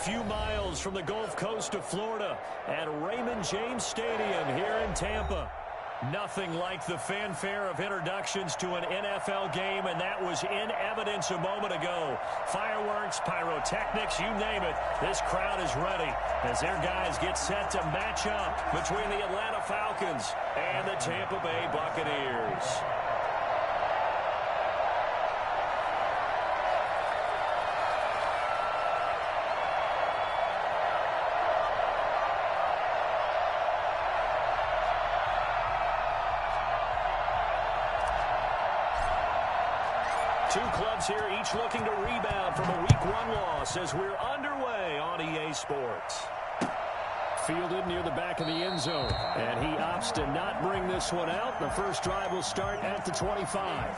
few miles from the Gulf Coast of Florida at Raymond James Stadium here in Tampa. Nothing like the fanfare of introductions to an NFL game, and that was in evidence a moment ago. Fireworks, pyrotechnics, you name it. This crowd is ready as their guys get set to match up between the Atlanta Falcons and the Tampa Bay Buccaneers. Two clubs here, each looking to rebound from a Week 1 loss as we're underway on EA Sports. Fielded near the back of the end zone, and he opts to not bring this one out. The first drive will start at the 25.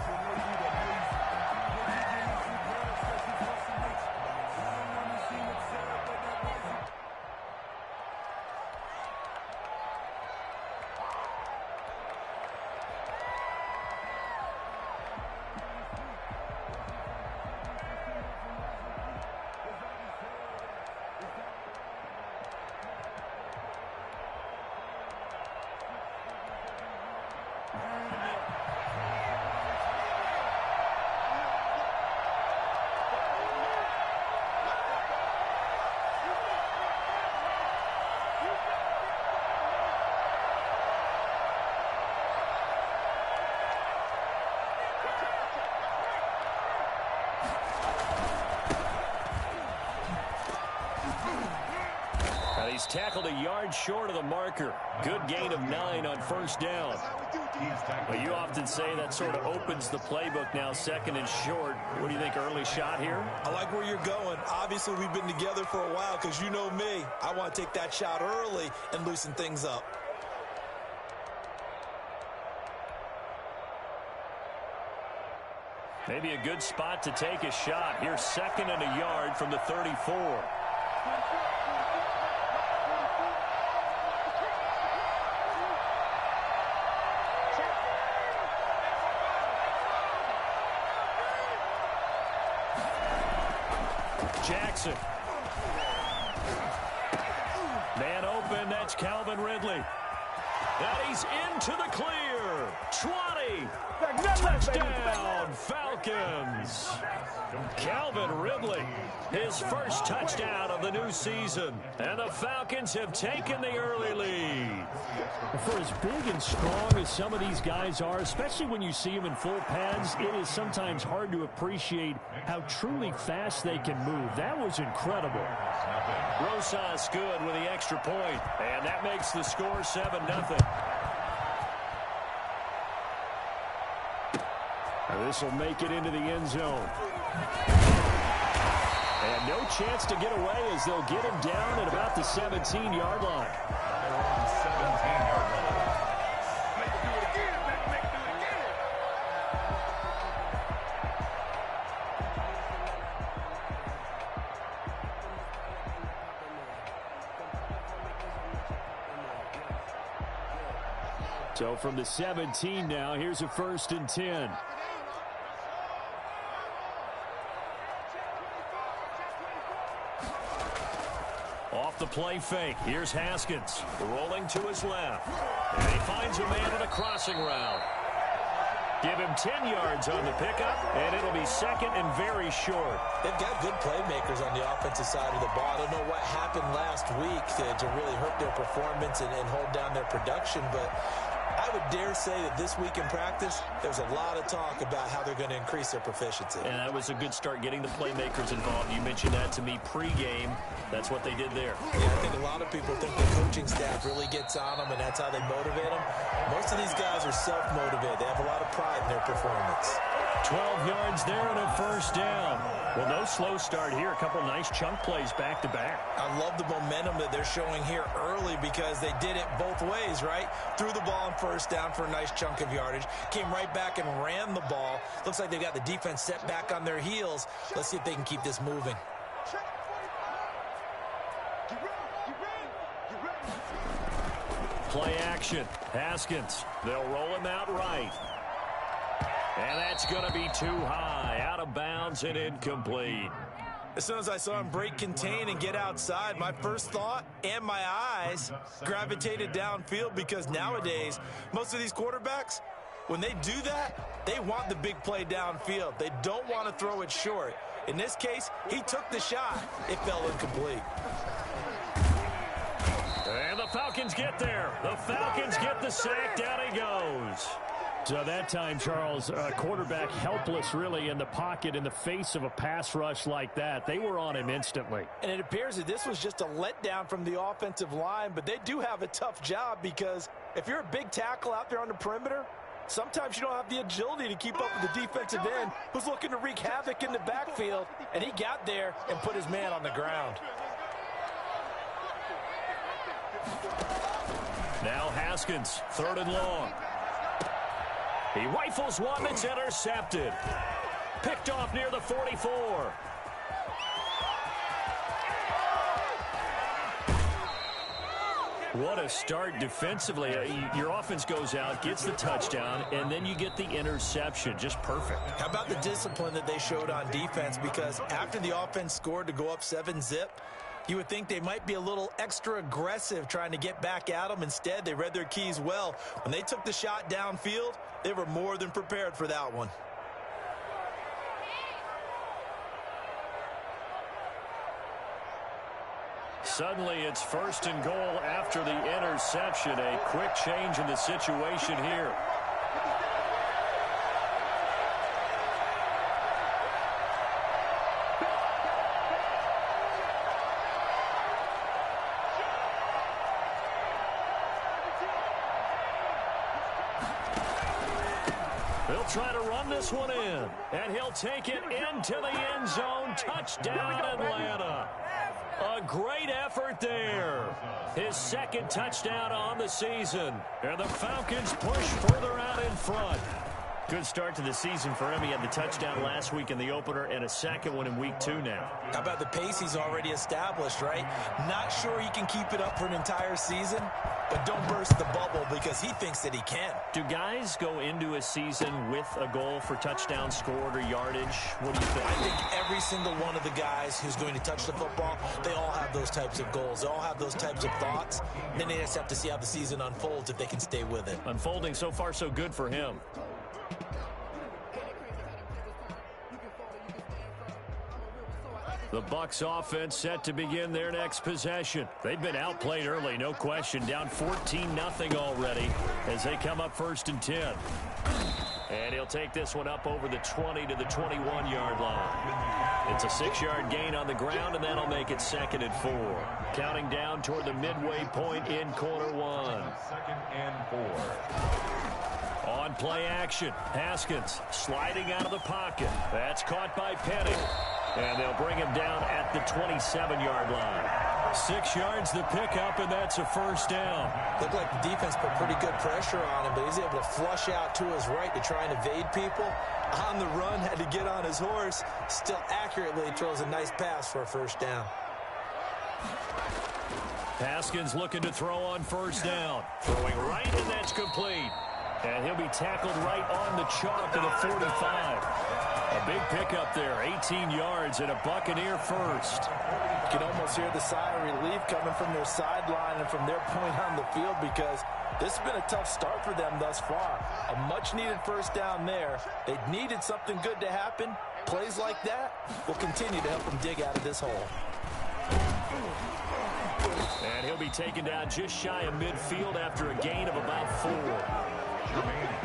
He's tackled a yard short of the marker. Good gain of 9 on first down. Well, you often say that sort of opens the playbook now, second and short. What do you think, early shot here? I like where you're going. Obviously, we've been together for a while because you know me. I want to take that shot early and loosen things up. Maybe a good spot to take a shot. Here's second and a yard from the 34. Jackson. Man open, that's Calvin Ridley. And he's into the clear. 20. Touchdown, Falcons. Calvin Ridley, his first touchdown of the new season. And the Falcons have taken the early lead. For as big and strong as some of these guys are, especially when you see them in full pads, it is sometimes hard to appreciate how truly fast they can move. That was incredible. Rosas good with the extra point, and that makes the score 7-0. This will make it into the end zone. And no chance to get away as they'll get him down at about the 17-yard line. So from the 17 now, here's a 1st and 10. Off the play fake. Here's Haskins rolling to his left. And he finds a man on a crossing route. Give him 10 yards on the pickup, and it'll be second and very short. They've got good playmakers on the offensive side of the ball. I don't know what happened last week to really hurt their performance and hold down their production, but I would dare say that this week in practice, there's a lot of talk about how they're going to increase their proficiency. And that was a good start, getting the playmakers involved. You mentioned that to me pregame. That's what they did there. Yeah, I think a lot of people think the coaching staff really gets on them, and that's how they motivate them. Most of these guys are self-motivated. They have a lot of pride in their performance. 12 yards there and a first down. Well, no slow start here. A couple nice chunk plays back-to-back. I love the momentum that they're showing here early because they did it both ways, right? Threw the ball on first down for a nice chunk of yardage. Came right back and ran the ball. Looks like they've got the defense set back on their heels. Let's see if they can keep this moving. Play action. Haskins. They'll roll him out right. And that's going to be too high. Out of bounds and incomplete. As soon as I saw him break contain and get outside, my first thought and my eyes gravitated downfield, because nowadays, most of these quarterbacks, when they do that, they want the big play downfield. They don't want to throw it short. In this case, he took the shot. It fell incomplete. And the Falcons get there. The Falcons get the sack. Down he goes. So that time, Charles, quarterback helpless really in the pocket in the face of a pass rush like that. They were on him instantly. And it appears that this was just a letdown from the offensive line, but they do have a tough job, because if you're a big tackle out there on the perimeter, sometimes you don't have the agility to keep up with the defensive end who's looking to wreak havoc in the backfield, and he got there and put his man on the ground. Now Haskins, 3rd and long. He rifles one that's intercepted. Picked off near the 44. What a start defensively. Your offense goes out, gets the touchdown, and then you get the interception. Just perfect. How about the discipline that they showed on defense? Because after the offense scored to go up 7-zip, you would think they might be a little extra aggressive trying to get back at them. Instead, they read their keys well. When they took the shot downfield, they were more than prepared for that one. Suddenly, it's 1st and goal after the interception. A quick change in the situation here. He'll try to run this one in, and he'll take it into the end zone. Touchdown, Atlanta. A great effort there. His 2nd touchdown on the season. And the Falcons push further out in front. Good start to the season for him. He had the touchdown last week in the opener and a 2nd one in week 2 now. How about the pace he's already established, right? Not sure he can keep it up for an entire season, but don't burst the bubble, because he thinks that he can. Do guys go into a season with a goal for touchdown scored or yardage? What do you think? I think every single one of the guys who's going to touch the football, they all have those types of goals. They all have those types of thoughts. Then they just have to see how the season unfolds if they can stay with it. Unfolding so far so good for him. The Bucs offense set to begin their next possession. They've been outplayed early, no question. Down 14-0 already as they come up 1st and 10. And he'll take this one up over the 20 to the 21-yard line. It's a 6-yard gain on the ground, and that'll make it 2nd and 4. Counting down toward the midway point in quarter 1. 2nd and 4. On play action, Haskins sliding out of the pocket. That's caught by Penny. And they'll bring him down at the 27-yard line. 6 yards the pickup, and that's a 1st down. Looked like the defense put pretty good pressure on him, but he's able to flush out to his right to try and evade people. On the run, had to get on his horse. Still accurately throws a nice pass for a 1st down. Haskins looking to throw on 1st down. Throwing right, and that's complete. And he'll be tackled right on the chalk to the 45. A big pickup there, 18 yards and a Buccaneer 1st. You can almost hear the sigh of relief coming from their sideline and from their point on the field, because this has been a tough start for them thus far. A much-needed 1st down there. They needed something good to happen. Plays like that will continue to help them dig out of this hole. And he'll be taken down just shy of midfield after a gain of about 4.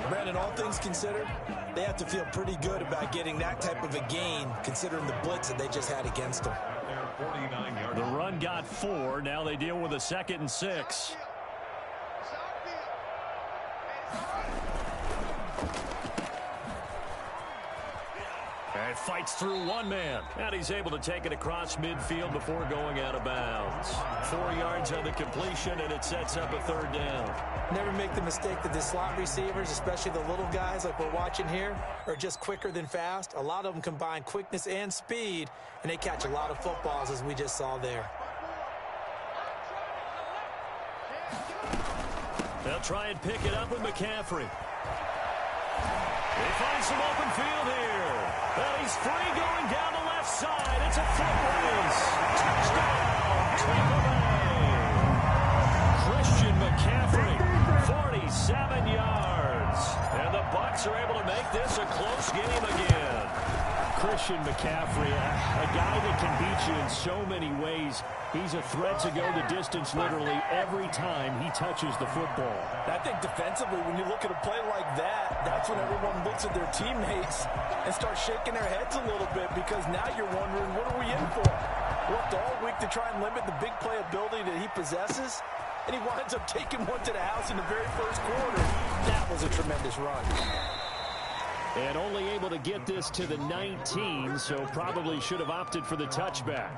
Brandon, all things considered, they have to feel pretty good about getting that type of a gain, considering the blitz that they just had against them. The run got 4. Now they deal with a 2nd and 6. And fights through one man. And he's able to take it across midfield before going out of bounds. 4 yards on the completion, and it sets up a 3rd down. Never make the mistake that the slot receivers, especially the little guys like we're watching here, are just quicker than fast. A lot of them combine quickness and speed, and they catch a lot of footballs, as we just saw there. They'll try and pick it up with McCaffrey. They find some open field here. And he's free going down the left side. It's a foot race. Touchdown, Tampa Bay. Christian McCaffrey, 47 yards. And the Bucs are able to make this a close game again. Christian McCaffrey, a guy that can beat you in so many ways. He's a threat to go the distance literally every time he touches the football. I think defensively, when you look at a play like that, that's when everyone looks at their teammates and starts shaking their heads a little bit, because now you're wondering, what are we in for? Worked all week to try and limit the big play ability that he possesses, and he winds up taking one to the house in the very first quarter. That was a tremendous run. And only able to get this to the 19, so probably should have opted for the touchback.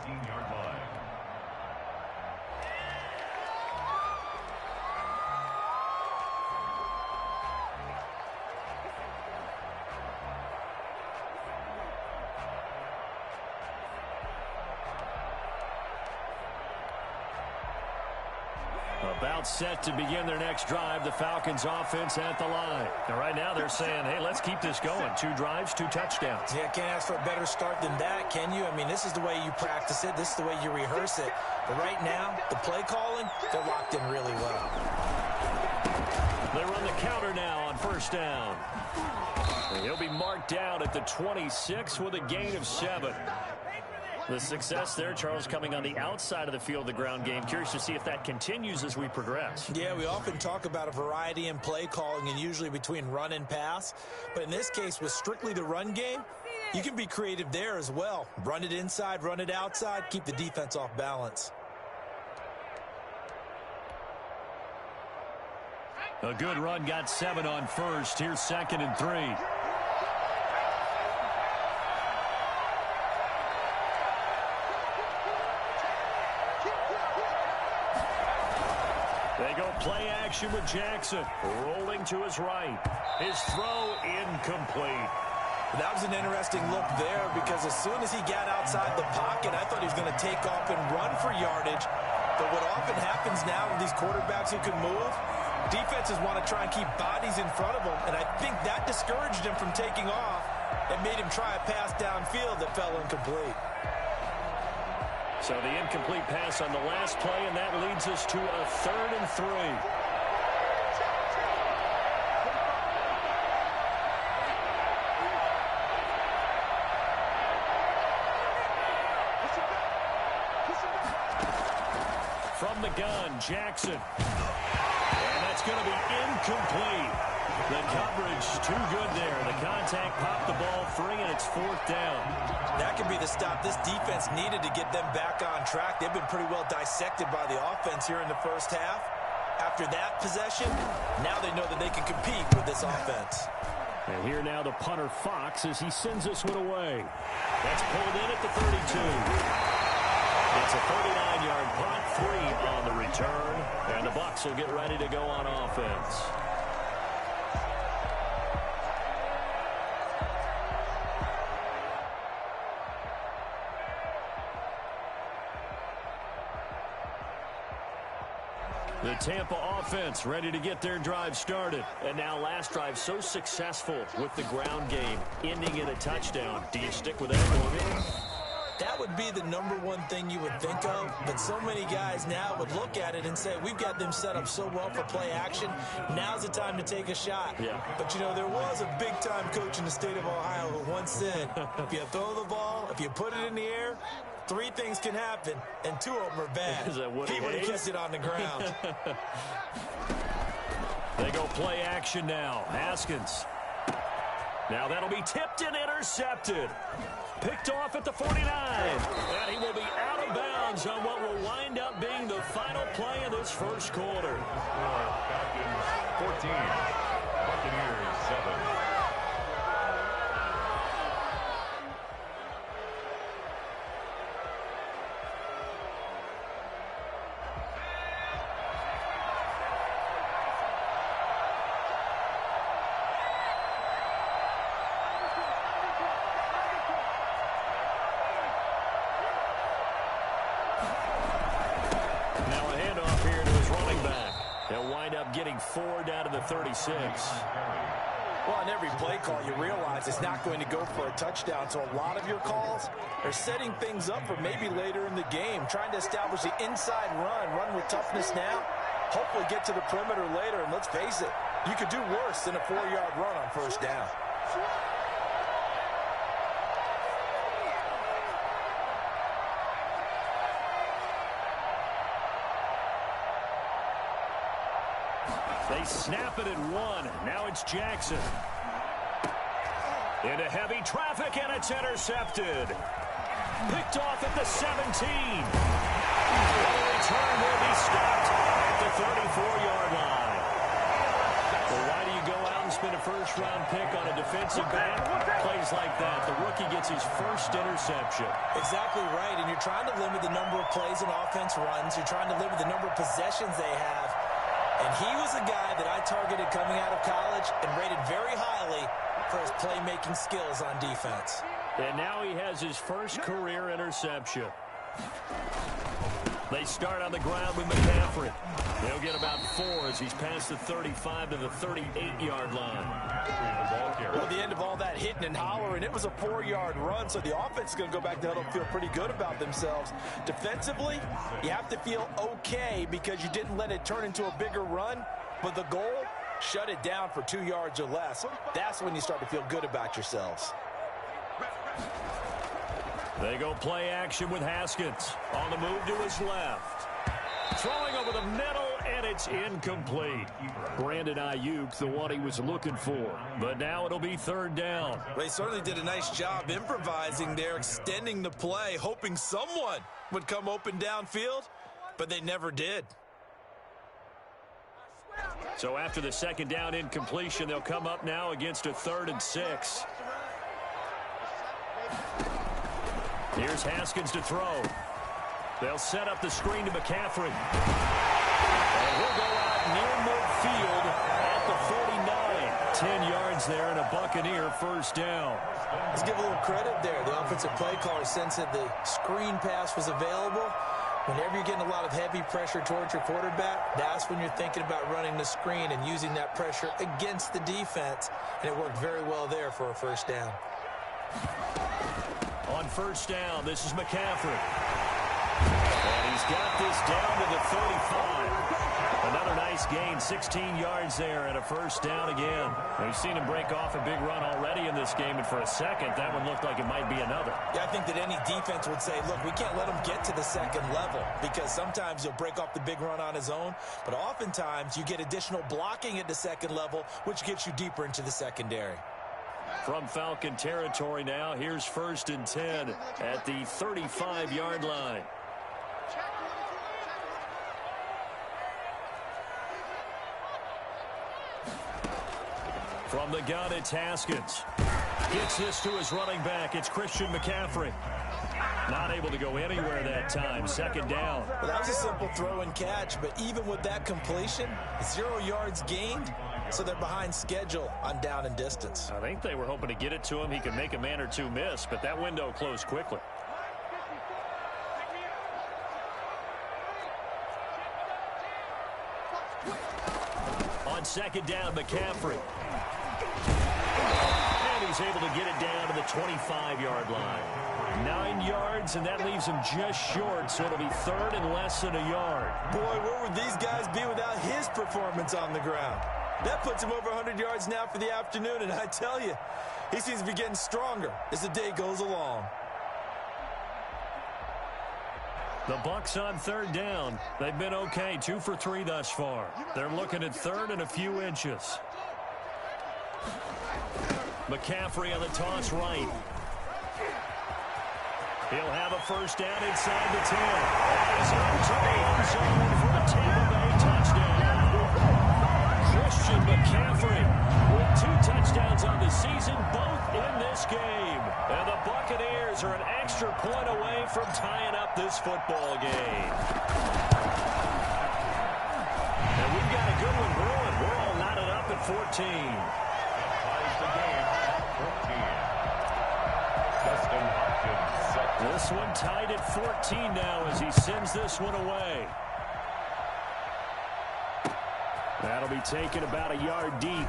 About set to begin their next drive, the Falcons offense at the line. And right now they're saying, hey, let's keep this going. 2 drives, 2 touchdowns. Yeah, can't ask for a better start than that, can you? I mean, this is the way you practice it. This is the way you rehearse it. But right now, the play calling, they're locked in really well. They run the counter now on first down. And he'll be marked down at the 26 with a gain of 7. The success there, Charles, coming on the outside of the field, the ground game. Curious to see if that continues as we progress. Yeah, we often talk about a variety in play calling and usually between run and pass. But in this case, with strictly the run game, you can be creative there as well. Run it inside, run it outside, keep the defense off balance. A good run, got 7 on first. Here's 2nd and 3. They go play action with Jackson. Rolling to his right. His throw incomplete. That was an interesting look there, because as soon as he got outside the pocket, I thought he was going to take off and run for yardage. But what often happens now with these quarterbacks who can move, defenses want to try and keep bodies in front of them. And I think that discouraged him from taking off and made him try a pass downfield that fell incomplete. So the incomplete pass on the last play, and that leads us to a 3rd and 3. From the gun, Jackson. And that's going to be incomplete. The coverage too good there. The contact popped the ball free, and it's 4th down. That could be the stop this defense needed to get them back on track. They've been pretty well dissected by the offense here in the first half. After that possession, now they know that they can compete with this offense. And here now the punter Fox as he sends this one away. That's pulled in at the 32. It's a 39-yard punt, 3 on the return, and the Bucs will get ready to go on offense. The Tampa offense ready to get their drive started. And now last drive so successful with the ground game, ending in a touchdown. Do you stick with that formula? That would be the number one thing you would think of, but so many guys now would look at it and say, we've got them set up so well for play action, now's the time to take a shot. Yeah. But, you know, there was a big-time coach in the state of Ohio who once said, if you throw the ball, if you put it in the air, 3 things can happen, and 2 of them are bad. Is that what he would have kept it on the ground. They go play action now. Haskins. Now that'll be tipped and intercepted. Picked off at the 49. And he will be out of bounds on what will wind up being the final play of this first quarter. Falcons 14, Buccaneers 7. Getting 4 down to the 36. Well, on every play call, you realize it's not going to go for a touchdown. So a lot of your calls are setting things up for maybe later in the game, trying to establish the inside run with toughness now, hopefully get to the perimeter later. And let's face it, you could do worse than a 4-yard run on first down. They snap it at 1. Now it's Jackson. Into heavy traffic, and it's intercepted. Picked off at the 17. The return will be stopped at the 34-yard line. Well, why do you go out and spend a first-round pick on a defensive back? Plays like that. The rookie gets his first interception. Exactly right, and you're trying to limit the number of plays an offense runs. You're trying to limit the number of possessions they have. And he was a guy that I targeted coming out of college and rated very highly for his playmaking skills on defense. And now he has his first career interception. They start on the ground with McCaffrey. They'll get about 4 as he's past the 35 to the 38-yard line. Well, at the end of all that hitting and hollering, it was a 4-yard run, so the offense is going to go back to huddle and feel pretty good about themselves. Defensively, you have to feel okay because you didn't let it turn into a bigger run, but the goal, shut it down for 2 yards or less. That's when you start to feel good about yourselves. They go play action with Haskins. On the move to his left. Throwing over the middle, and it's incomplete. Brandon Ayuk, the one he was looking for. But now it'll be 3rd down. They certainly did a nice job improvising there, extending the play, hoping someone would come open downfield, but they never did. So after the 2nd down incompletion, they'll come up now against a 3rd and 6. Here's Haskins to throw. They'll set up the screen to McCaffrey. And he'll go out near midfield at the 49. 10 yards there and a Buccaneer first down. Let's give a little credit there. The offensive play caller sensed that the screen pass was available. Whenever you're getting a lot of heavy pressure towards your quarterback, that's when you're thinking about running the screen and using that pressure against the defense. And it worked very well there for a first down. On first down, this is McCaffrey. And he's got this down to the 35. Another nice gain, 16 yards there and a first down again. We've seen him break off a big run already in this game, and for a second, that one looked like it might be another. Yeah, I think that any defense would say, look, we can't let him get to the 2nd level because sometimes he'll break off the big run on his own, but oftentimes you get additional blocking at the 2nd level, which gets you deeper into the secondary. From Falcon territory now, here's 1st and 10 at the 35-yard line. From the gun, it's Haskins. Gets this to his running back. It's Christian McCaffrey. Not able to go anywhere that time. 2nd down. Well, that was a simple throw and catch, but even with that completion, 0 yards gained, so they're behind schedule on down and distance. I think they were hoping to get it to him. He could make a man or two miss, but that window closed quickly. On 2nd down, McCaffrey. And he's able to get it down to the 25-yard line. 9 yards, and that leaves him just short, so it'll be 3rd and less than a yard. Boy, where would these guys be without his performance on the ground? That puts him over 100 yards now for the afternoon, and I tell you, he seems to be getting stronger as the day goes along. The Bucs on 3rd down. They've been okay, 2 for 3 thus far. They're looking at 3rd and a few inches. McCaffrey on the toss right. He'll have a first down inside the 10. He's into the end zone for a Tampa Bay touchdown. Christian McCaffrey with 2 touchdowns on the season, both in this game. And the Buccaneers are an extra point away from tying up this football game. And we've got a good one brewing. We're all knotted up at 14. Ties the game at 14. This one tied at 14 now as he sends this one away. That'll be taken about a yard deep.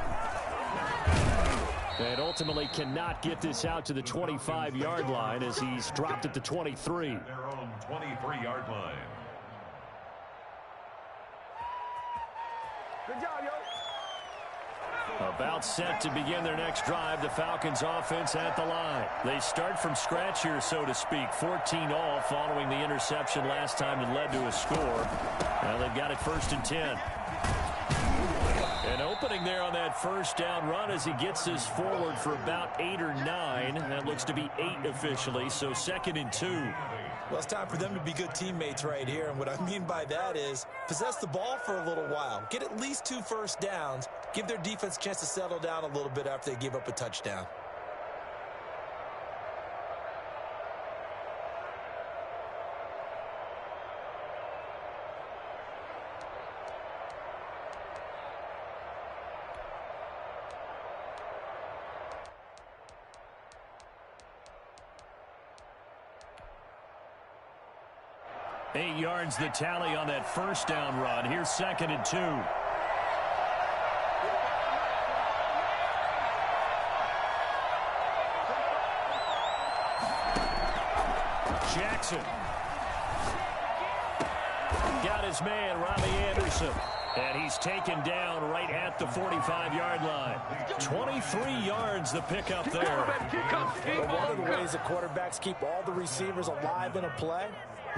And ultimately cannot get this out to the 25-yard line as he's dropped at the 23. Their own 23-yard line. Good job, yo. About set to begin their next drive, the Falcons offense at the line. They start from scratch here, so to speak. 14-all following the interception last time that led to a score. Now they've got it 1st and 10. An opening there on that first down run as he gets this forward for about 8 or 9. That looks to be 8 officially, so 2nd and 2. Well, it's time for them to be good teammates right here. And what I mean by that is possess the ball for a little while. Get at least 2 first downs. Give their defense a chance to settle down a little bit after they give up a touchdown. Eight yards the tally on that first down run. Here's 2nd and 2. Jackson. Got his man, Robbie Anderson. And he's taken down right at the 45-yard line. 23 yards the pickup there. Well, one of the ways that quarterbacks keep all the receivers alive in a play,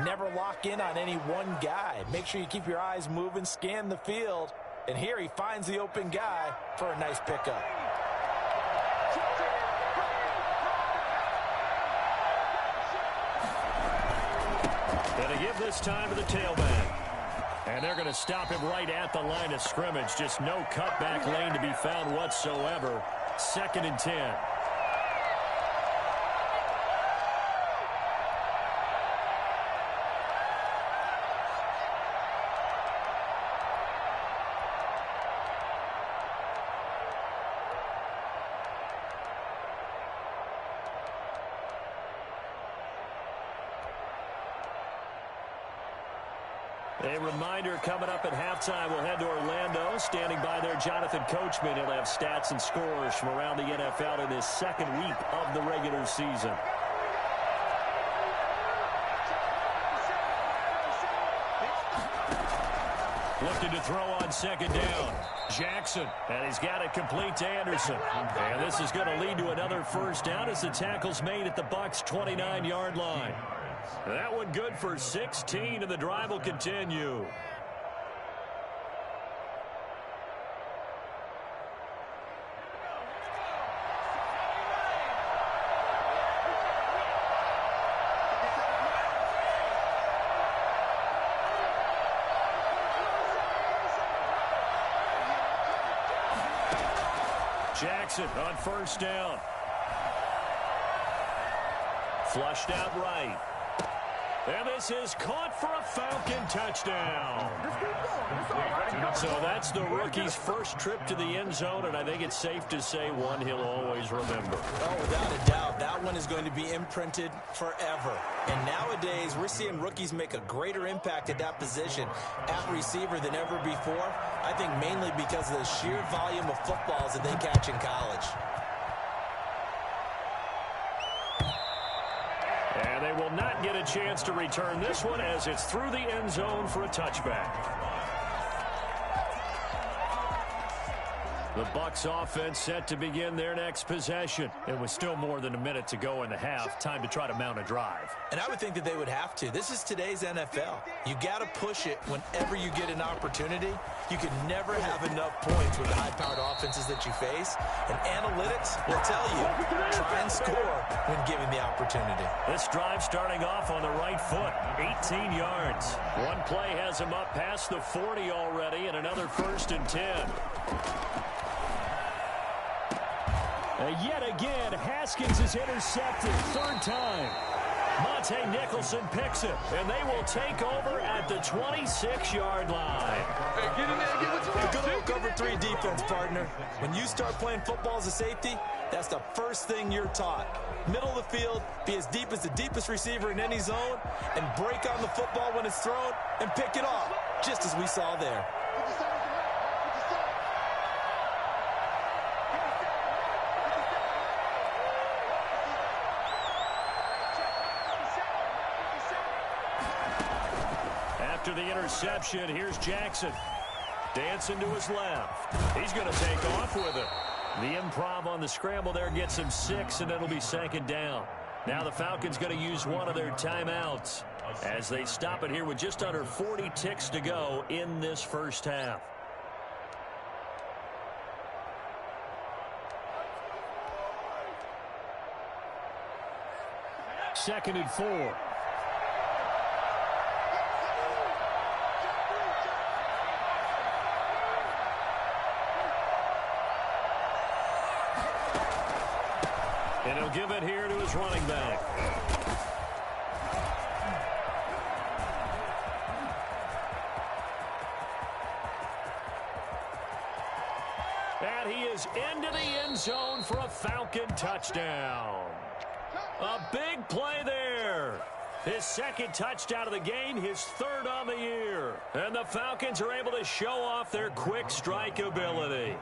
never lock in on any one guy. Make sure you keep your eyes moving, scan the field. And here he finds the open guy for a nice pickup. Gonna give this time to the tailback. And they're going to stop him right at the line of scrimmage. Just no cutback lane to be found whatsoever. 2nd and 10. A reminder coming up at halftime, we'll head to Orlando. Standing by there, Jonathan Coachman. He'll have stats and scores from around the NFL in this 2nd week of the regular season. Looking to throw on 2nd down. Jackson, and he's got it complete to Anderson. And this is going to lead to another first down as the tackle's made at the Bucs' 29-yard line. That one good for 16, and the drive will continue. Jackson on 1st down. Flushed out right. And this is caught for a Falcon touchdown. So that's the rookie's first trip to the end zone, and I think it's safe to say one he'll always remember. Oh, without a doubt, that one is going to be imprinted forever. And nowadays, we're seeing rookies make a greater impact at that position at receiver than ever before. I think mainly because of the sheer volume of footballs that they catch in college. And they will not get a chance to return this one as it's through the end zone for a touchback. The Bucs offense set to begin their next possession. It was still more than a minute to go in the half. Time to try to mount a drive. And I would think that they would have to. This is today's NFL. You got to push it whenever you get an opportunity. You can never have enough points with the high-powered offenses that you face. And analytics will tell you, try and score when given the opportunity. This drive starting off on the right foot, 18 yards. One play has him up past the 40 already, and another 1st and 10. Yet again, Haskins is intercepted. 3rd time. Monte Nicholson picks it, and they will take over at the 26-yard line. Hey, get in there and get what you want. The good old cover 3 defense, partner. When you start playing football as a safety, that's the first thing you're taught. Middle of the field, be as deep as the deepest receiver in any zone, and break on the football when it's thrown, and pick it off, just as we saw there. After the interception, here's Jackson. Dancing to his left. He's going to take off with it. The improv on the scramble there gets him 6, and it'll be 2nd down. Now the Falcons going to use one of their timeouts as they stop it here with just under 40 ticks to go in this first half. Second and 4. And he'll give it here to his running back. And he is into the end zone for a Falcon touchdown. A big play there. His 2nd touchdown of the game, his 3rd on the year. And the Falcons are able to show off their quick strike ability.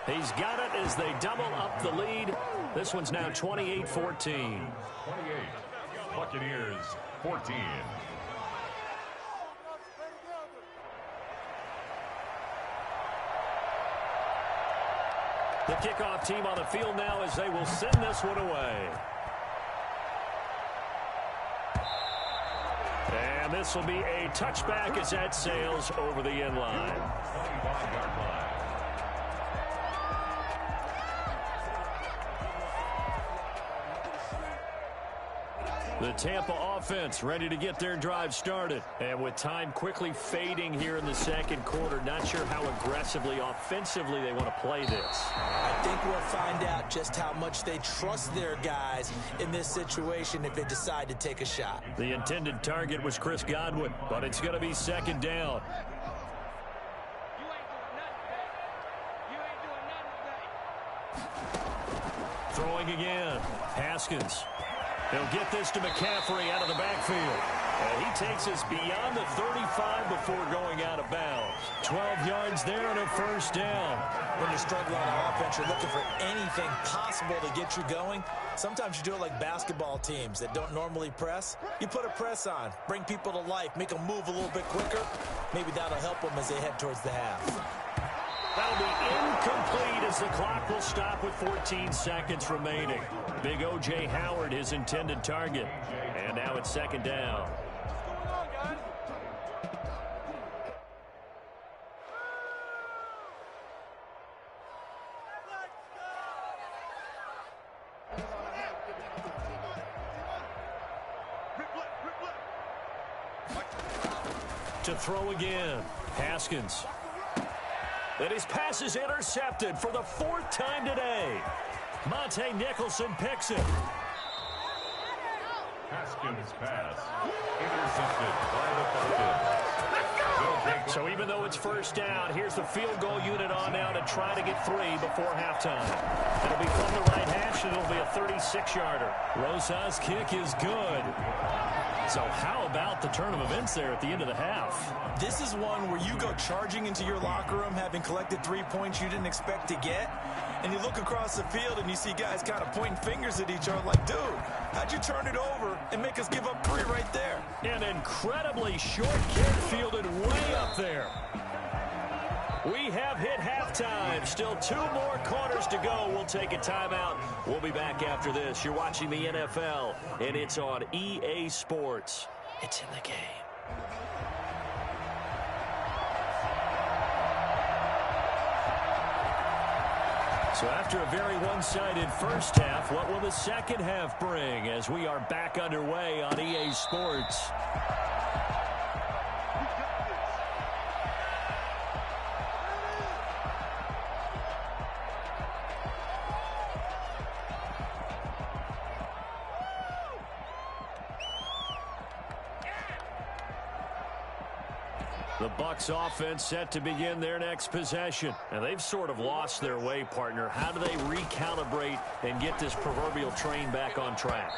He's got it as they double up the lead. This one's now 28-14. 28. Buccaneers 14. The kickoff team on the field now as they will send this one away. And this will be a touchback as that sails over the end line. 25-yard line. The Tampa offense ready to get their drive started. And with time quickly fading here in the 2nd quarter, not sure how aggressively, offensively they want to play this. I think we'll find out just how much they trust their guys in this situation if they decide to take a shot. The intended target was Chris Godwin, but it's going to be 2nd down. Throwing again. Haskins. He'll get this to McCaffrey out of the backfield. And he takes us beyond the 35 before going out of bounds. 12 yards there and a 1st down. When you're struggling on offense, you're looking for anything possible to get you going. Sometimes you do it like basketball teams that don't normally press. You put a press on, bring people to life, make them move a little bit quicker. Maybe that'll help them as they head towards the half. That'll be incomplete as the clock will stop with 14 seconds remaining. Big O.J. Howard, his intended target. And now it's 2nd down. To throw again. Haskins. And his pass is intercepted for the 4th time today. Monte Nicholson picks it. Haskins' pass intercepted by the Falcons. So even though it's 1st down, here's the field goal unit on now to try to get 3 before halftime. It'll be from the right hash, and it'll be a 36-yarder. Rosa's kick is good. So how about the turn of events there at the end of the half? This is one where you go charging into your locker room having collected 3 points you didn't expect to get, and you look across the field and you see guys kind of pointing fingers at each other like, dude, how'd you turn it over and make us give up 3 right there? An incredibly short kick fielded way up there. We have hit halftime. Still 2 more quarters to go. We'll take a timeout. We'll be back after this. You're watching the NFL, and it's on EA Sports. It's in the game. So after a very one-sided first half, what will the second half bring as we are back underway on EA Sports? The Bucs offense set to begin their next possession. And they've sort of lost their way, partner. How do they recalibrate and get this proverbial train back on track?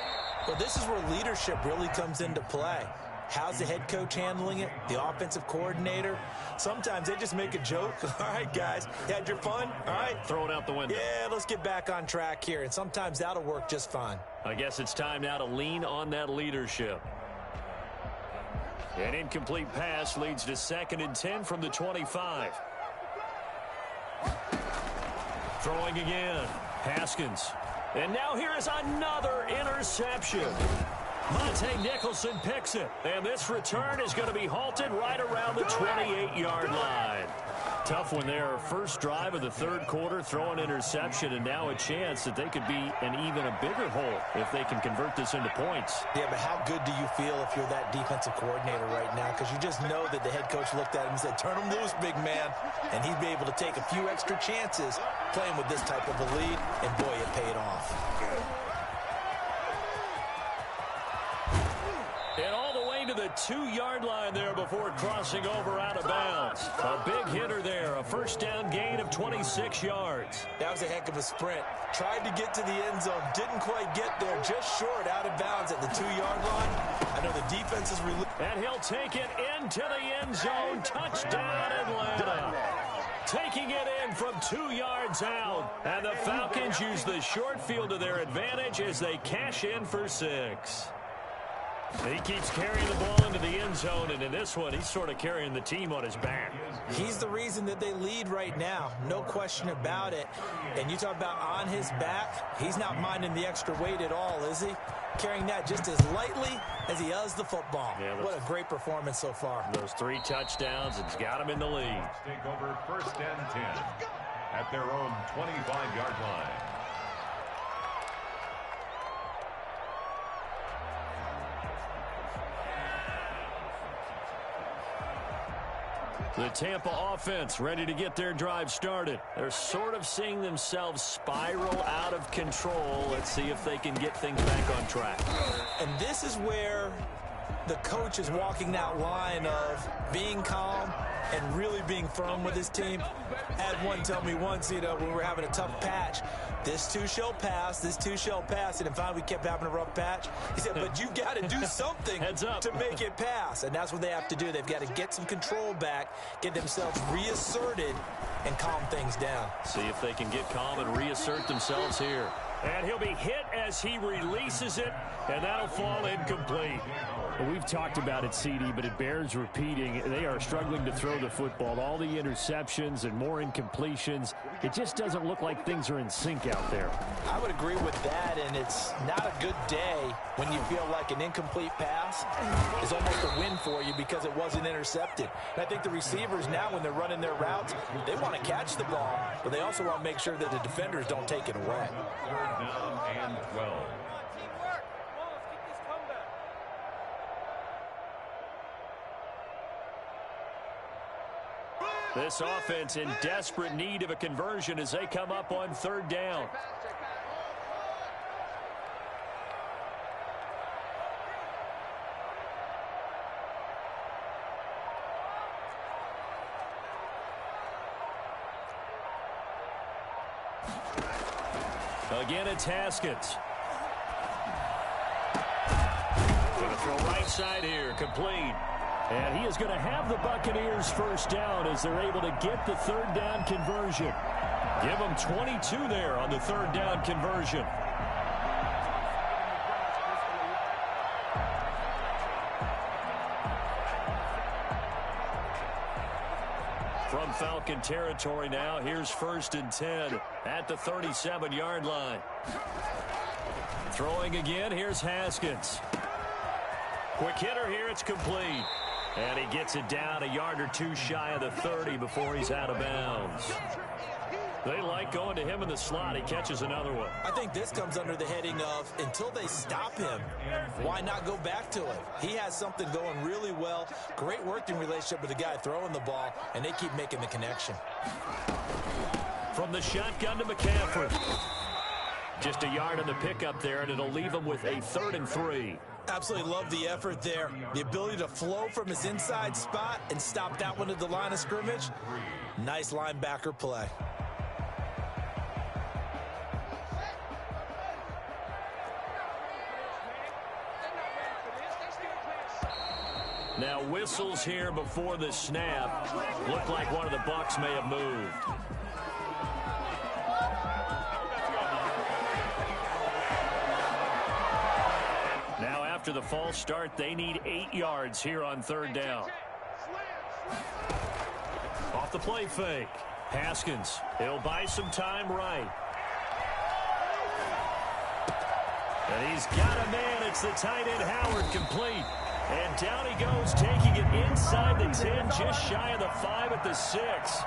Well, this is where leadership really comes into play. How's the head coach handling it? The offensive coordinator? Sometimes they just make a joke. All right, guys, you had your fun? All right. Throw it out the window. Yeah, let's get back on track here, and sometimes that'll work just fine. I guess it's time now to lean on that leadership. An incomplete pass leads to 2nd and 10 from the 25. Throwing again. Haskins. And now here is another interception. Monte Nicholson picks it. And this return is going to be halted right around the 28-yard line. Tough one there. First drive of the third quarter, throw an interception, and now a chance that they could be in even a bigger hole if they can convert this into points. Yeah, but how good do you feel if you're that defensive coordinator right now? Because you just know that the head coach looked at him and said, turn him loose, big man. And he'd be able to take a few extra chances playing with this type of a lead, and boy, it paid off. And all the way to the 2-yard line there before crossing over out of bounds. A big hitter there, a first down gain of 26 yards. That was a heck of a sprint. Tried to get to the end zone, didn't quite get there, just short out of bounds at the 2-yard line. I know the defense is relieved. And he'll take it into the end zone. Touchdown, Atlanta. Taking it in from 2 yards out. And the Falcons use the short field to their advantage as they cash in for 6. He keeps carrying the ball into the end zone, and in this one, he's sort of carrying the team on his back. He's the reason that they lead right now, no question about it. And you talk about on his back, he's not minding the extra weight at all, is he? Carrying that just as lightly as he does the football. Yeah, what a great performance so far. Those 3 touchdowns, it's got him in the lead. Take over 1st and 10 at their own 25-yard line. The Tampa offense ready to get their drive started. They're sort of seeing themselves spiral out of control. Let's see if they can get things back on track. And this is where the coach is walking that line of being calm and really being firm with his team. I had one tell me once, when we were having a tough patch, this too shall pass, this too shall pass. And finally we kept having a rough patch. He said, but you got to do something to make it pass. And that's what they have to do. They've got to get some control back, get themselves reasserted, and calm things down. See if they can get calm and reassert themselves here. And he'll be hit as he releases it, and that'll fall incomplete. Well, we've talked about it, CD, but it bears repeating. They are struggling to throw the football. All the interceptions and more incompletions. It just doesn't look like things are in sync out there. I would agree with that, and it's not a good day when you feel like an incomplete pass is almost a win for you because it wasn't intercepted. And I think the receivers now, when they're running their routes, they want to catch the ball, but they also want to make sure that the defenders don't take it away. 3rd down and 12. This offense in desperate need of a conversion as they come up on 3rd down. Again, it's Haskins. Going to throw right side here, complete. And he is going to have the Buccaneers first down as they're able to get the 3rd down conversion. Give them 22 there on the 3rd down conversion. From Falcon territory now, here's 1st and 10 at the 37-yard line. Throwing again, here's Haskins. Quick hitter here, it's complete. And he gets it down a yard or 2 shy of the 30 before he's out of bounds. They like going to him in the slot. He catches another one. I think this comes under the heading of until they stop him, why not go back to it? He has something going really well. Great working relationship with the guy throwing the ball, and they keep making the connection. From the shotgun to McCaffrey. Just a yard on the pickup there, and it'll leave him with a 3rd and 3. Absolutely love the effort there. The ability to flow from his inside spot and stop that one at the line of scrimmage. Nice linebacker play. Now whistles here before the snap. Looked like one of the Bucs may have moved. Now after the false start, they need 8 yards here on 3rd down. Off the play fake. Haskins, he'll buy some time right. And he's got a man. It's the tight end Howard, complete. And down he goes, taking it inside the 10, just shy of the 5 at the 6.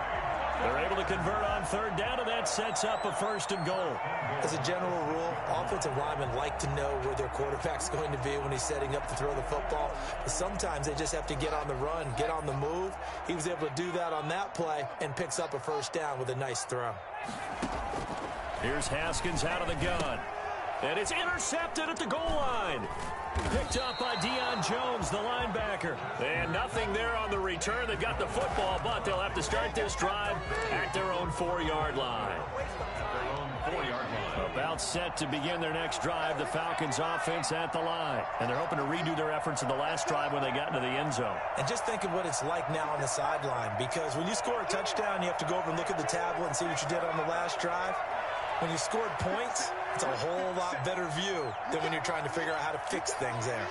They're able to convert on 3rd down, and that sets up a 1st and goal. As a general rule, offensive linemen like to know where their quarterback's going to be when he's setting up to throw the football. But sometimes they just have to get on the run, get on the move. He was able to do that on that play and picks up a 1st down with a nice throw. Here's Haskins out of the gun. And it's intercepted at the goal line. Picked up by Deion Jones, the linebacker. And nothing there on the return. They got the football, but they'll have to start this drive at their own 4-yard line. About set to begin their next drive, the Falcons offense at the line. And they're hoping to redo their efforts in the last drive when they got into the end zone. And just think of what it's like now on the sideline, because when you score a touchdown, you have to go over and look at the tablet and see what you did on the last drive. When you scored points, it's a whole lot better view than when you're trying to figure out how to fix things there.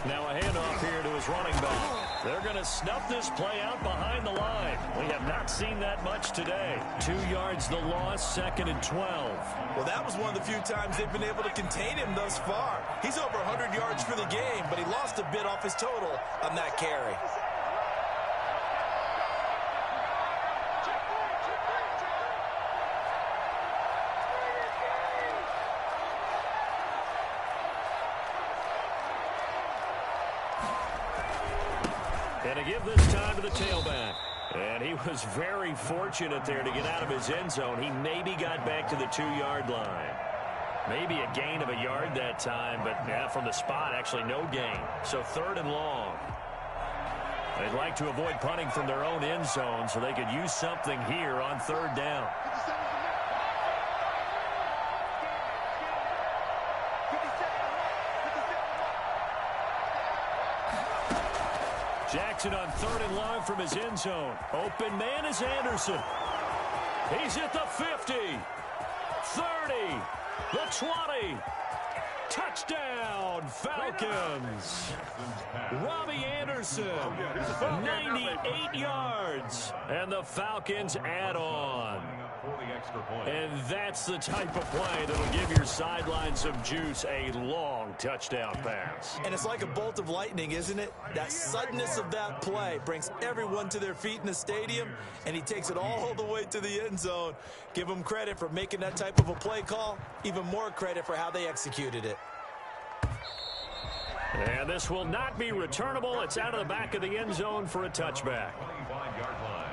Now a handoff here to his running back. They're going to snuff this play out behind the line. We have not seen that much today. 2 yards the loss, 2nd and 12. Well, that was one of the few times they've been able to contain him thus far. He's over 100 yards for the game, but he lost a bit off his total on that carry. And to give this time to the tailback. And he was very fortunate there to get out of his end zone. He maybe got back to the 2-yard line. Maybe a gain of a yard that time, but yeah, from the spot, actually no gain. So 3rd and long. They'd like to avoid punting from their own end zone so they could use something here on 3rd down. Jackson on 3rd and long from his end zone. Open man is Anderson. He's at the 50, 30, the 20. Touchdown, Falcons. Robbie Anderson, 98 yards. And the Falcons add on. And that's the type of play that'll give your sideline some juice, a long touchdown pass. And it's like a bolt of lightning, isn't it? That suddenness of that play brings everyone to their feet in the stadium, and he takes it all the way to the end zone. Give him credit for making that type of a play call, even more credit for how they executed it. And this will not be returnable. It's out of the back of the end zone for a touchback. 25-yard line.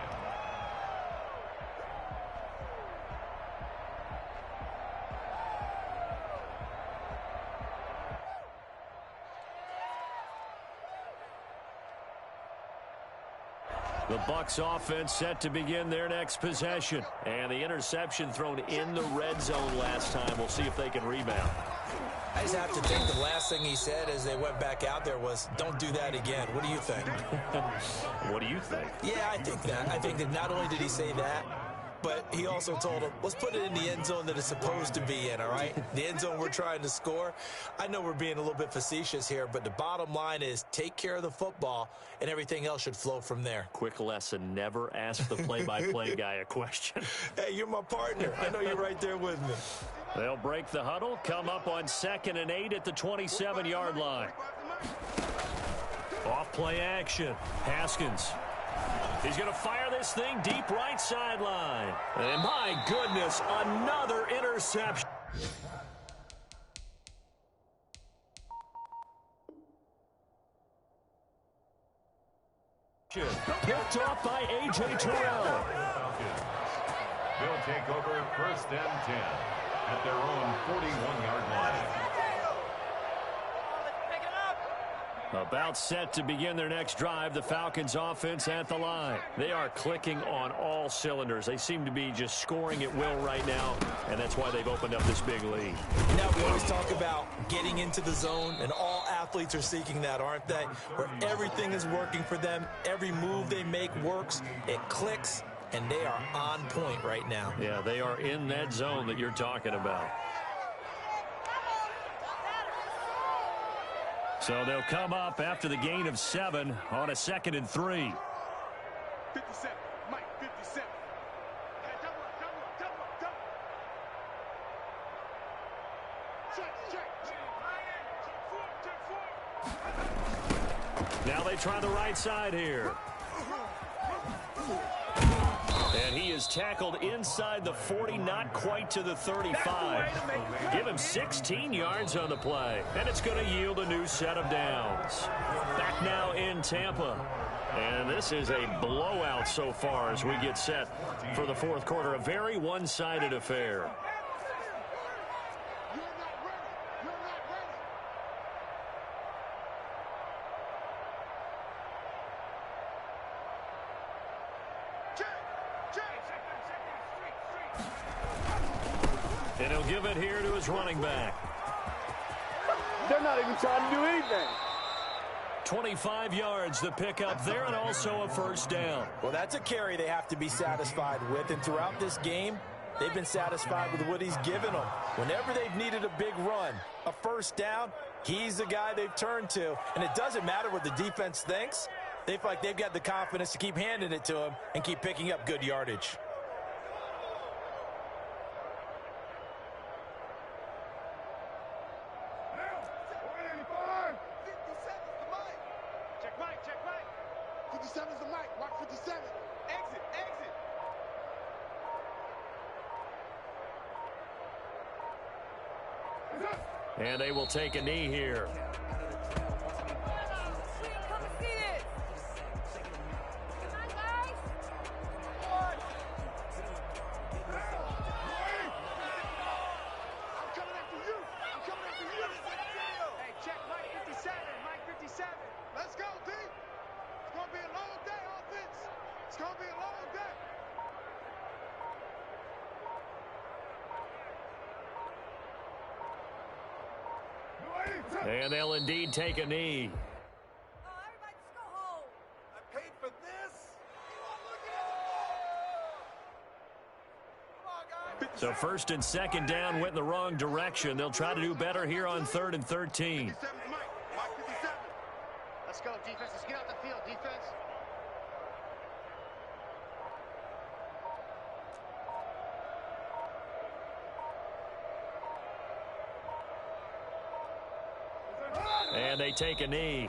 The Bucs offense set to begin their next possession. And the interception thrown in the red zone last time. We'll see if they can rebound. I just have to think the last thing he said as they went back out there was, don't do that again. What do you think? What do you think? Yeah, I think that. I think that not only did he say that, but he also told him, let's put it in the end zone that it's supposed to be in, all right? The end zone we're trying to score. I know we're being a little bit facetious here, but the bottom line is take care of the football, and everything else should flow from there. Quick lesson, never ask the play-by-play guy a question. Hey, you're my partner. I know you're right there with me. They'll break the huddle, come up on 2nd and 8 at the 27-yard line. Off play action. Haskins. He's going to fire this thing deep right sideline. And my goodness, another interception. Picked off by A.J. Terrell. They'll take over 1st and 10 at their own 41-yard line. About set to begin their next drive, the Falcons offense at the line. They are clicking on all cylinders. They seem to be just scoring at will right now, and that's why they've opened up this big lead. Now we always talk about getting into the zone, and all athletes are seeking that, aren't they? Where everything is working for them. Every move they make works. It clicks, and they are on point right now. Yeah, they are in that zone that you're talking about. So they'll come up after the gain of 7 on a 2nd and 3. 57, Mike, 57. Hey, double up. Check. Now they try the right side here. And he is tackled inside the 40, not quite to the 35. Give him 16 yards on the play, and it's going to yield a new set of downs. Back now in Tampa. And this is a blowout so far as we get set for the fourth quarter. A very one-sided affair. And he'll give it here to his running back. They're not even trying to do anything. 25 yards the pickup there, and also a first down. Well, that's a carry they have to be satisfied with, and throughout this game, they've been satisfied with what he's given them. Whenever they've needed a big run, a first down, he's the guy they've turned to. And it doesn't matter what the defense thinks. They feel like they've got the confidence to keep handing it to him and keep picking up good yardage. And they will take a knee here. And they'll indeed take a knee. Everybody just go home. I paid for this. Come on, guys. So 1st and 2nd down went in the wrong direction. They'll try to do better here on 3rd and 13. 57, Mike 57. Let's go, defense. Let's get out the field, defense. And they take a knee.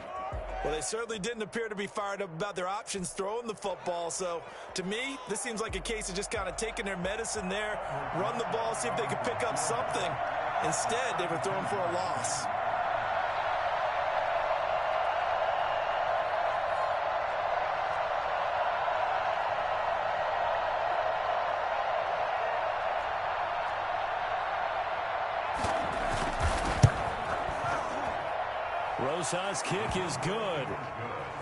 Well, they certainly didn't appear to be fired up about their options throwing the football. So, to me, this seems like a case of just kind of taking their medicine there, run the ball, see if they could pick up something. Instead, they were throwing for a loss. Rosas' kick is good.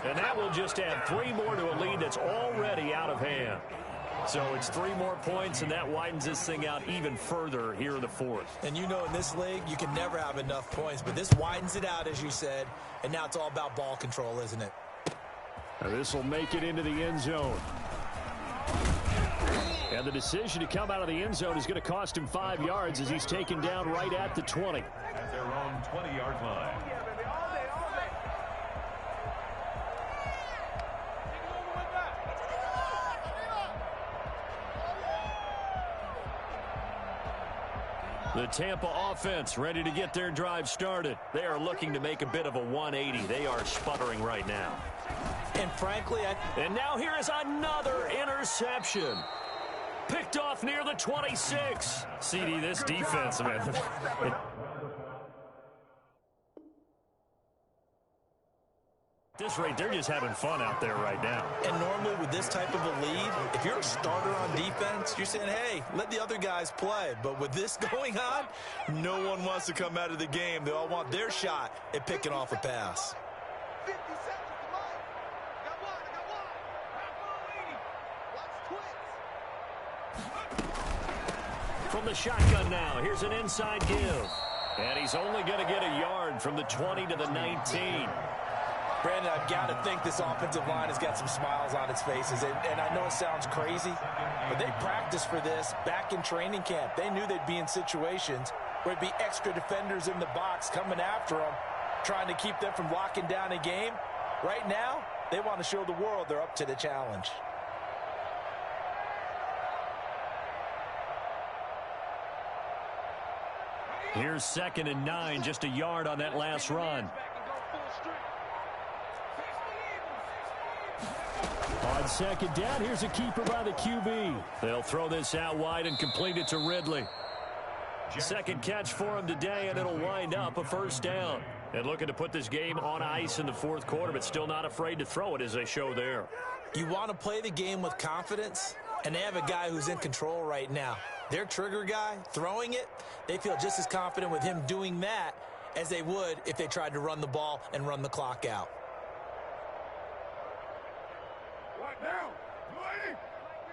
And that will just add 3 more to a lead that's already out of hand. So it's 3 more points, and that widens this thing out even further here in the 4th. And you know in this league, you can never have enough points, but this widens it out, as you said, and now it's all about ball control, isn't it? Now this will make it into the end zone. And the decision to come out of the end zone is going to cost him 5 yards as he's taken down right at the 20. At their own 20-yard line. The Tampa offense ready to get their drive started. They are looking to make a bit of a 180. They are sputtering right now. And frankly, And now here is another interception. Picked off near the 26. CD, this defense, man. At this rate, they're just having fun out there right now. And normally with this type of a lead, if you're a starter on defense, you're saying, hey, let the other guys play. But with this going on, no one wants to come out of the game. They all want their shot at picking off a pass. 50 seconds to Mike. I got one. Watch twins. From the shotgun now, here's an inside give. And he's only going to get a yard from the 20 to the 19. Brandon, I've got to think this offensive line has got some smiles on its faces. And I know it sounds crazy, but they practiced for this back in training camp. They knew they'd be in situations where it'd be extra defenders in the box coming after them, trying to keep them from locking down a game. Right now, they want to show the world they're up to the challenge. Here's 2nd and 9, just a yard on that last run. On 2nd down, here's a keeper by the QB. They'll throw this out wide and complete it to Ridley. Second catch for him today, and it'll wind up a first down. And looking to put this game on ice in the 4th quarter, but still not afraid to throw it as they show there. You want to play the game with confidence, and they have a guy who's in control right now. Their trigger guy, throwing it, they feel just as confident with him doing that as they would if they tried to run the ball and run the clock out. What now?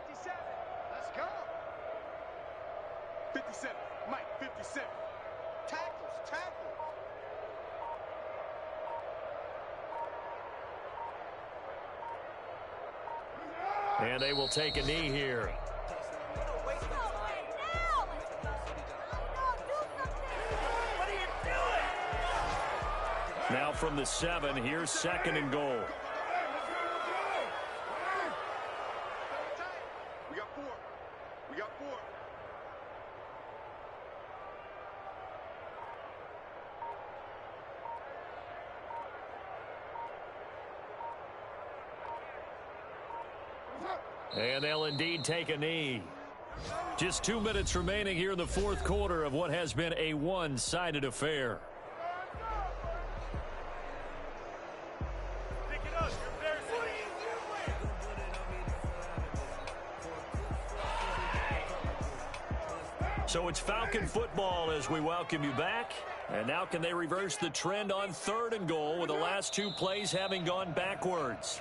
57. Let's go. 57. Mike, 57. Tackles. And they will take a knee here. Now from the 7, here's 2nd and goal. We got 4. And they'll indeed take a knee. Just 2 minutes remaining here in the 4th quarter of what has been a one-sided affair. So it's Falcon football as we welcome you back. And now can they reverse the trend on 3rd and goal with the last 2 plays having gone backwards?